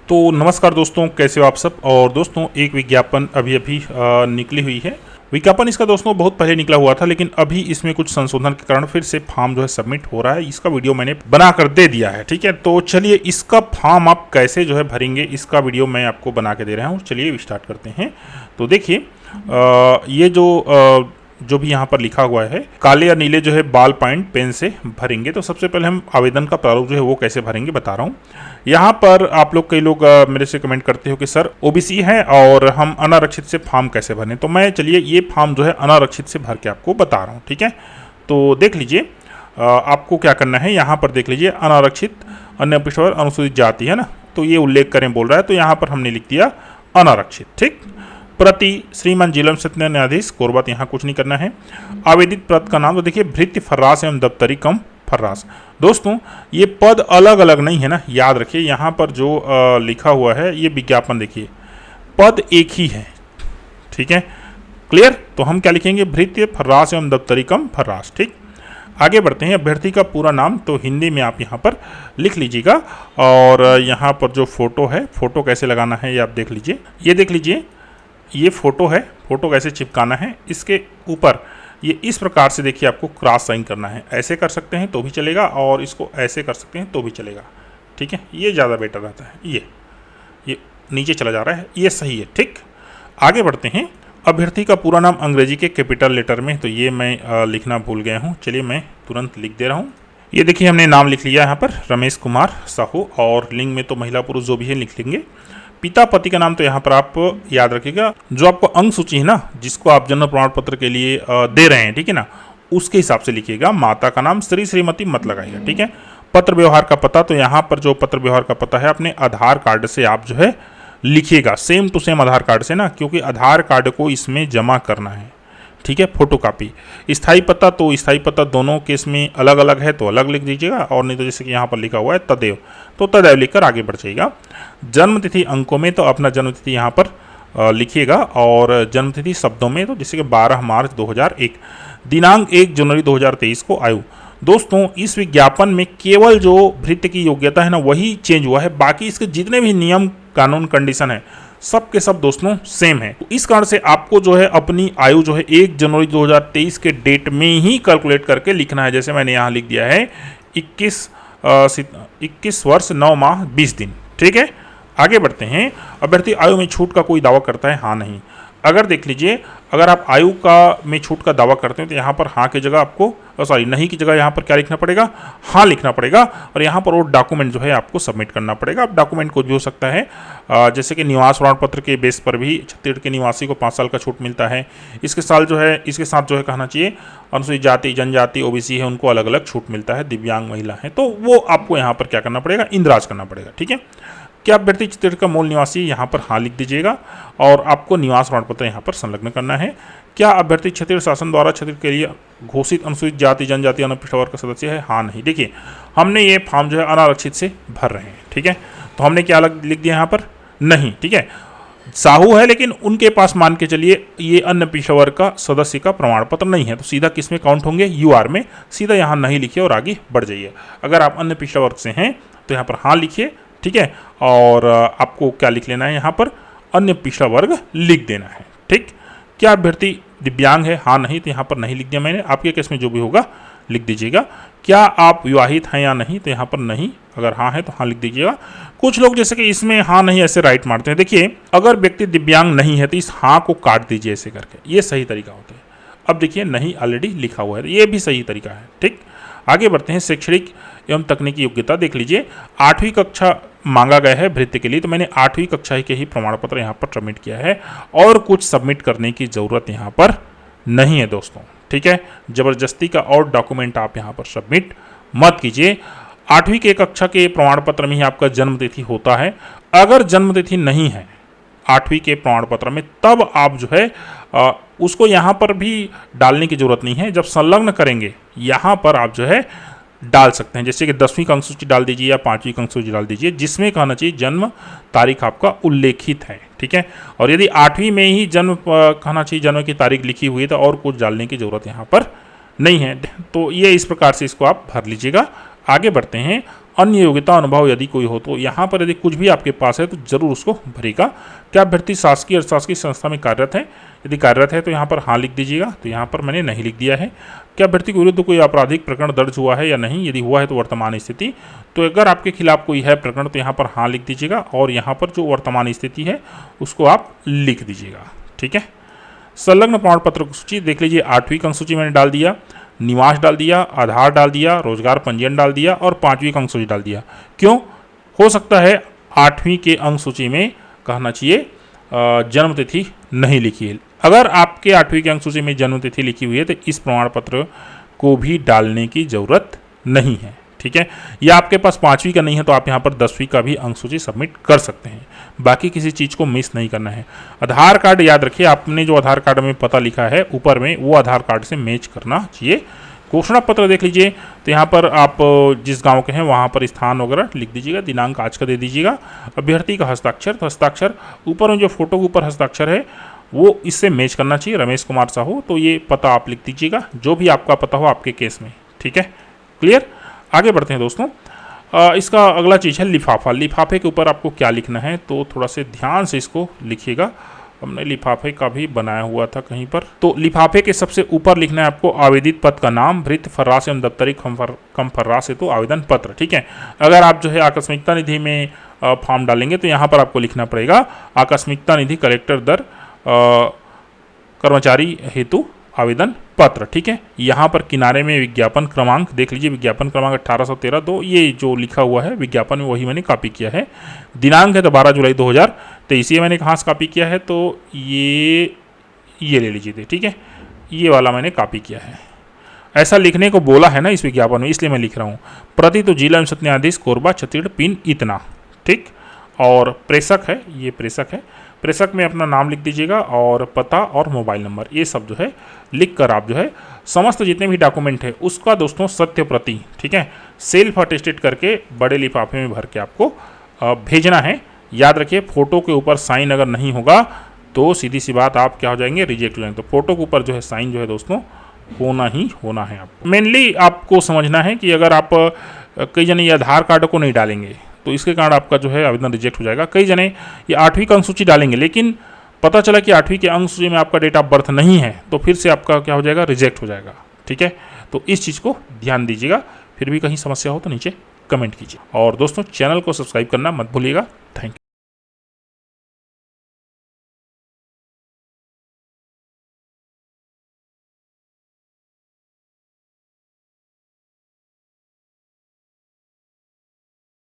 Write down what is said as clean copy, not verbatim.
तो नमस्कार दोस्तों, कैसे हो आप सब। और दोस्तों एक विज्ञापन अभी अभी निकली हुई है। विज्ञापन इसका दोस्तों बहुत पहले निकला हुआ था, लेकिन अभी इसमें कुछ संशोधन के कारण फिर से फॉर्म जो है सबमिट हो रहा है। इसका वीडियो मैंने बना कर दे दिया है, ठीक है। तो चलिए इसका फॉर्म आप कैसे जो है भरेंगे, इसका वीडियो मैं आपको बना के दे रहा हूँ। चलिए स्टार्ट करते हैं। तो देखिए ये जो भी यहाँ पर लिखा हुआ है, काले या नीले जो है बाल पॉइंट पेन से भरेंगे। तो सबसे पहले हम आवेदन का प्रारूप जो है वो कैसे भरेंगे बता रहा हूँ। यहाँ पर आप लोग कई लोग मेरे से कमेंट करते हो कि सर ओबीसी है और हम अनारक्षित से फॉर्म कैसे भरें। तो मैं चलिए ये फॉर्म जो है अनारक्षित से भर के आपको बता रहा हूँ, ठीक है। तो देख लीजिए आपको क्या करना है। यहाँ पर देख लीजिए अनारक्षित, अन्य पिछड़ा वर्ग, अनुसूचित जाति, है ना। तो ये उल्लेख करें बोल रहा है, तो यहाँ पर हमने लिख दिया अनारक्षित, ठीक। प्रति श्रीमान जिला सत्य न्यायाधीश कोरबा, यहाँ कुछ नहीं करना है। आवेदित पद का नाम, तो देखिए भृत्य फर्रास एवं दफ्तरी कम फर्रास। दोस्तों ये पद अलग अलग नहीं है ना, याद रखिए। यहाँ पर जो लिखा हुआ है ये विज्ञापन, देखिए पद एक ही है, ठीक है, क्लियर। तो हम क्या लिखेंगे, भृत्य फर्रास एवं दफ्तरी कम फर्रास, ठीक। आगे बढ़ते हैं। अभ्यर्थी का पूरा नाम तो हिंदी में आप यहाँ पर लिख लीजिएगा। और यहाँ पर जो फोटो है, फोटो कैसे लगाना है ये आप देख लीजिए। ये देख लीजिए, ये फोटो है, फोटो कैसे चिपकाना है। इसके ऊपर ये इस प्रकार से देखिए आपको क्रॉस साइन करना है। ऐसे कर सकते हैं तो भी चलेगा, और इसको ऐसे कर सकते हैं तो भी चलेगा, ठीक है। ये ज़्यादा बेटर रहता है। ये नीचे चला जा रहा है, ये सही है, ठीक। आगे बढ़ते हैं। अभ्यर्थी का पूरा नाम अंग्रेजी के कैपिटल लेटर में, तो ये मैं लिखना भूल गया हूँ। चलिए मैं तुरंत लिख दे रहा हूँ। ये देखिए हमने नाम लिख लिया यहाँ पर, रमेश कुमार साहू, और लिंग में तो महिला पुरुष जो भी है लिख लेंगे। पिता पति का नाम तो यहाँ पर आप याद रखिएगा, जो आपको अंक सूची है ना, जिसको आप जन्म प्रमाण पत्र के लिए दे रहे हैं, ठीक है ना, उसके हिसाब से लिखिएगा। माता का नाम श्री श्रीमती मत लगाइएगा, ठीक है। पत्र व्यवहार का पता, तो यहाँ पर जो पत्र व्यवहार का पता है अपने आधार कार्ड से आप जो है लिखिएगा, same to same Aadhaar card से ना, क्योंकि आधार कार्ड को इसमें जमा करना है, ठीक है, फोटोकॉपी। स्थायी पता, तो स्थायी पता दोनों केस में अलग अलग है तो अलग लिख दीजिएगा, और नहीं तो जैसे कि यहाँ पर लिखा हुआ है तदेव, तो तदेव लिखकर आगे बढ़ जाइएगा। जन्म तिथि अंकों में, तो अपना जन्म तिथि यहाँ पर लिखिएगा, और जन्म तिथि शब्दों में, तो जैसे कि 12 मार्च 2001, दिनांक 1 जनवरी 2023 को आयु। दोस्तों इस विज्ञापन में केवल जो भृत्य की योग्यता है ना वही चेंज हुआ है, बाकी इसके जितने भी नियम कानून कंडीशन है सब के सब दोस्तों सेम है। तो इस कारण से आपको जो है अपनी आयु जो है 1 जनवरी 2023 के डेट में ही कैलकुलेट करके लिखना है। जैसे मैंने यहाँ लिख दिया है 21 वर्ष 9 माह 20 दिन, ठीक है। आगे बढ़ते हैं। अभ्यर्थी आयु में छूट का कोई दावा करता है, हाँ नहीं। अगर देख लीजिए, अगर आप आयु का में छूट का दावा करते हैं तो यहाँ पर हाँ की जगह आपको नहीं की जगह यहाँ पर क्या लिखना पड़ेगा, हाँ लिखना पड़ेगा। और यहाँ पर वो डॉक्यूमेंट जो है आपको सबमिट करना पड़ेगा। अब डॉक्यूमेंट कुछ भी हो सकता है, जैसे कि निवास प्रमाण पत्र के बेस पर भी छत्तीसगढ़ के निवासी को 5 साल का छूट मिलता है। इसके साथ जो है कहना चाहिए अनुसूचित जाति जनजाति ओबीसी है उनको अलग अलग छूट मिलता है, दिव्यांग महिला है, तो वो आपको यहाँ पर क्या करना पड़ेगा, इंद्राज करना पड़ेगा, ठीक है। क्या अभ्यर्थी छत्तीसगढ़ का मूल निवासी, यहाँ पर हाँ लिख दीजिएगा, और आपको निवास प्रमाण पत्र यहाँ पर संलग्न करना है। क्या अभ्यर्थी छत्तीसगढ़ शासन द्वारा छत्तीसगढ़ के लिए घोषित अनुसूचित जाति जनजाति अनुपिछड़ा वर्ग का सदस्य है, हाँ नहीं। देखिए हमने ये फॉर्म जो है अनारक्षित से भर रहे हैं, ठीक है, तो हमने क्या अलग लिख दिया यहाँ पर, नहीं, ठीक है। साहू है लेकिन उनके पास मान के चलिए ये अन्य पिछड़ा वर्ग का सदस्य का प्रमाण पत्र नहीं है, तो सीधा किस में काउंट होंगे, यूआर में। सीधा यहाँ नहीं लिखिए और आगे बढ़ जाइए। अगर आप अन्य पिछड़ा वर्ग से हैं तो यहाँ पर हाँ लिखिए, ठीक है। और आपको क्या लिख लेना है, यहाँ पर अन्य पिछड़ा वर्ग लिख देना है, ठीक। क्या अभ्यर्थी दिव्यांग है, हाँ नहीं, तो यहाँ पर नहीं लिख दिया मैंने। आपके केस में जो भी होगा लिख दीजिएगा। क्या आप विवाहित हैं या नहीं, तो यहाँ पर नहीं, अगर हाँ है तो हाँ लिख दीजिएगा। कुछ लोग जैसे कि इसमें हाँ नहीं ऐसे राइट मारते हैं। देखिए अगर व्यक्ति दिव्यांग नहीं है तो इस हाँ को काट दीजिए ऐसे करके, ये सही तरीका होता है। अब देखिए नहीं ऑलरेडी लिखा हुआ है, ये भी सही तरीका है, ठीक। आगे बढ़ते हैं। शैक्षणिक एवं तकनीकी योग्यता देख लीजिए, 8वीं कक्षा मांगा गया है भृत्य के लिए, तो मैंने 8वीं कक्षा के ही प्रमाण पत्र यहाँ पर सबमिट किया है, और कुछ सबमिट करने की ज़रूरत यहाँ पर नहीं है दोस्तों, ठीक है। ज़बरदस्ती का और डॉक्यूमेंट आप यहाँ पर सबमिट मत कीजिए। 8वीं के कक्षा के प्रमाण पत्र में ही आपका जन्म तिथि होता है। अगर जन्म तिथि नहीं है 8वीं के प्रमाण पत्र में, तब आप जो है उसको यहाँ पर भी डालने की जरूरत नहीं है। जब संलग्न करेंगे यहाँ पर आप जो है डाल सकते हैं, जैसे कि 10वीं का अंक सूची डाल दीजिए या 5वीं का अंक सूची डाल दीजिए, जिसमें कहना चाहिए जन्म तारीख आपका उल्लेखित है, ठीक है। और यदि 8वीं में ही जन्म कहना चाहिए, जन्म की तारीख लिखी हुई है, तो और कुछ डालने की जरूरत यहाँ पर नहीं है। तो ये इस प्रकार से इसको आप भर लीजिएगा। आगे बढ़ते हैं। अन्य योग्यता अनुभव यदि कोई हो तो यहाँ पर यदि कुछ भी आपके पास है तो जरूर उसको भरेगा। क्या अभ्यर्थी शासकीय अशासकीय संस्था में कार्यरत है? यदि कार्यरत है तो यहाँ पर हाँ लिख दीजिएगा, तो यहाँ पर मैंने नहीं लिख दिया है। क्या अभ्यर्थी के विरुद्ध कोई आपराधिक प्रकरण दर्ज हुआ है या नहीं? यदि हुआ है तो वर्तमान स्थिति, तो अगर आपके खिलाफ कोई है प्रकरण तो यहाँ पर हाँ लिख दीजिएगा और यहाँ पर जो वर्तमान स्थिति है उसको आप लिख दीजिएगा। ठीक है। संलग्न प्रमाण पत्र की सूची देख लीजिए। 8वीं अंक सूची मैंने डाल दिया, निवास डाल दिया, आधार डाल दिया, रोजगार पंजीयन डाल दिया और 5वीं अंक सूची डाल दिया। क्यों? हो सकता है 8वीं के अंक सूची में कहना चाहिए जन्म तिथि नहीं लिखी है। अगर आपके 8वीं के अंक सूची में जन्म तिथि लिखी हुई है तो इस प्रमाण पत्र को भी डालने की जरूरत नहीं है। ठीक है। या आपके पास 5वीं का नहीं है तो आप यहाँ पर 10वीं का भी अंक सूची सबमिट कर सकते हैं। बाकी किसी चीज़ को मिस नहीं करना है। आधार कार्ड याद रखिए, आपने जो आधार कार्ड में पता लिखा है ऊपर में वो आधार कार्ड से मैच करना चाहिए। घोषणा पत्र देख लीजिए, तो यहाँ पर आप जिस गांव के हैं वहाँ पर स्थान वगैरह लिख दीजिएगा, दिनांक आज का दे दीजिएगा। अभ्यर्थी का हस्ताक्षर, तो हस्ताक्षर ऊपर में जो फोटो के ऊपर हस्ताक्षर है वो इससे मैच करना चाहिए, रमेश कुमार साहू। तो ये पता आप लिख दीजिएगा, जो भी आपका पता हो आपके केस में। ठीक है, क्लियर। आगे बढ़ते हैं दोस्तों। इसका अगला चीज़ है लिफाफा। लिफाफे के ऊपर आपको क्या लिखना है तो थोड़ा से ध्यान से इसको लिखिएगा। हमने लिफाफे का भी बनाया हुआ था कहीं पर। तो लिफाफे के सबसे ऊपर लिखना है आपको आवेदित पद का नाम, भृत्य फर्राश एवं दफ्तरी कम फर्राश हेतु आवेदन पत्र। ठीक है। अगर आप जो है आकस्मिकता निधि में फॉर्म डालेंगे तो यहाँ पर आपको लिखना पड़ेगा आकस्मिकता निधि कलेक्टर दर कर्मचारी हेतु आवेदन पत्र। ठीक है। यहाँ पर किनारे में विज्ञापन क्रमांक देख लीजिए, विज्ञापन क्रमांक 1813 2, ये जो लिखा हुआ है विज्ञापन में वही मैंने कॉपी किया है। दिनांक है तो 12 जुलाई 2023, ये मैंने कहाँ से कॉपी किया है तो ये ले लीजिए। ठीक है, ये वाला मैंने कॉपी किया है। ऐसा लिखने को बोला है ना इस विज्ञापन में, इसलिए मैं लिख रहा हूँ। प्रति तो जिला एवं सत्र न्यायाधीश कोरबा छत्तीसगढ़ पिन इतना। ठीक। और प्रेषक है, ये प्रेषक है। प्रेषक में अपना नाम लिख दीजिएगा और पता और मोबाइल नंबर, ये सब जो है लिख कर आप जो है समस्त जितने भी डॉक्यूमेंट है उसका दोस्तों सत्य प्रति, ठीक है, सेल्फ अटेस्टेड करके बड़े लिफाफे में भर के आपको भेजना है। याद रखिए फोटो के ऊपर साइन अगर नहीं होगा तो सीधी सी बात आप क्या हो जाएंगे, रिजेक्ट हो जाएंगे। तो फोटो के ऊपर जो है साइन जो है दोस्तों होना ही होना है। आपको मेनली आपको समझना है कि अगर आप कई जने ये आधार कार्ड को नहीं डालेंगे तो इसके कारण आपका जो है आवेदन रिजेक्ट हो जाएगा। कई जने ये 8वीं का अंक सूची डालेंगे लेकिन पता चला कि 8वीं के अंक सूची में आपका डेट ऑफ बर्थ नहीं है तो फिर से आपका क्या हो जाएगा, रिजेक्ट हो जाएगा। ठीक है, तो इस चीज़ को ध्यान दीजिएगा। फिर भी कहीं समस्या हो तो नीचे कमेंट कीजिए और दोस्तों चैनल को सब्सक्राइब करना मत भूलिएगा। Thank you.